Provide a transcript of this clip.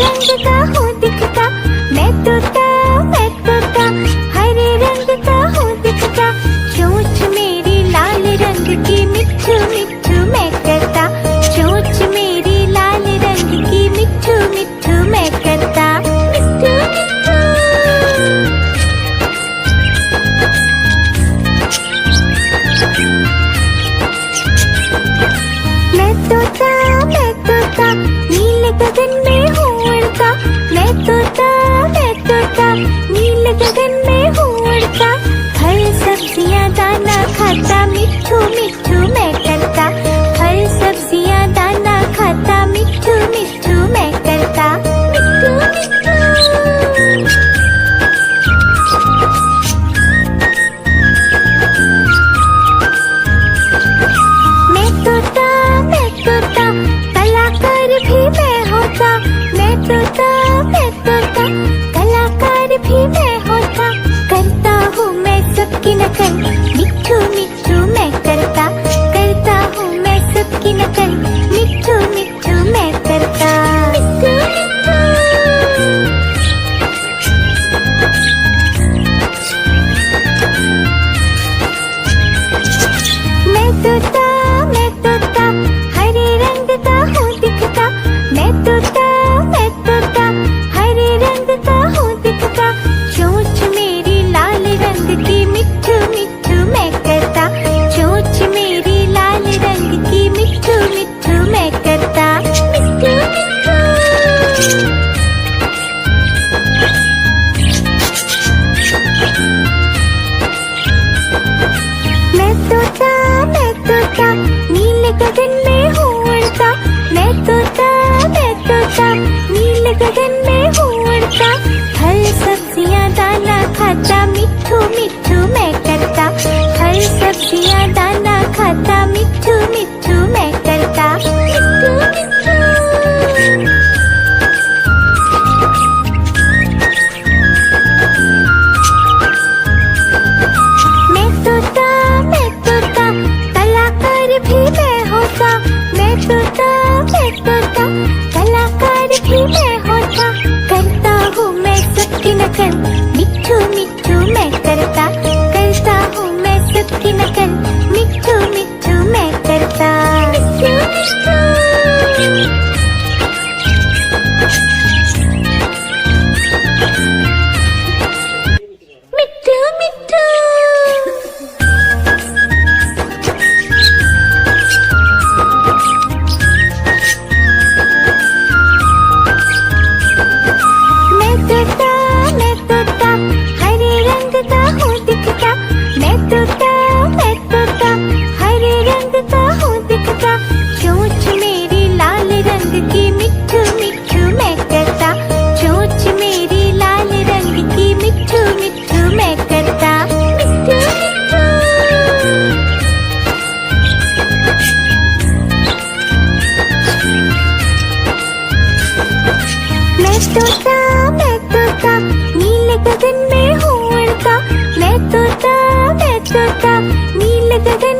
रंग का हूँ दिखता, मैं तोता हरे रंग का हूँ दिखता। चोंच मेरी लाल रंग की मिठू मिठू मैं करता, चोंच मेरी लाल रंग की मिठू मिठू मैं करता। मिठू मिठू मैं तोता नीले गगन में हूँ उड़ता, मैं तोता नीले गगन में हूँ उड़ता। फल सब्जियाँ दाना खाता, मिठू मिठू मैं करता, फल सब्जियाँ दाना खाता, मिठू मिठू मैं करता। मिठू मिठू मैं तोता कलाकार भी मैं होता, मैं तोता कलाकार भी मैं होता। करता हूँ मैं सबकी नकल, मिठू मिठू मैं करता, करता हूँ मैं सबकी नकल, मिठू मिठू मैं करता। मिठू मिठू मैं तोता हरे रंग का हूँ दिखता, मैं तोता हरे रंग का हूँ दिखता। चोंच मेरी लाल रंग की मिठू मिठू मैं करता, चोंच मेरी लाल रंग की मिठू मिठू मैं करता। मिठू मिठू मैं तोता नीले गगन में हूँ उड़ता, मैं तोता नीले गगन में हूँ उड़ता। फल सब्जियाँ दाना खाता, मिठू मिठू मैं करता, फल सब्जियाँ दाना खाता, मिठू मिठू मैं करता। मिठू मिठू मैं तोता कलाकार भी मैं होता, मैं तोता कलाकार भी मैं होता। करता हूँ मैं सबकी नकल, मिठू मिठू मैं करता, करता हूँ मैं सबकी नकल, मिठू मिठू मैं करता। मिठू मिठू मिठू मिठू मैं तोता हरे रंग का हूँ दिखता, मैं तोता हरे रंग का हूँ दिखता। चोंच मेरी लाल रंग की मिठू मिठू मैं करता, चोंच मेरी लाल रंग की मिठू मिठू मैं करता। मिठू मिठू मैं तोता नीले गगन में हूँ उड़ता, मैं तोता नीले गगन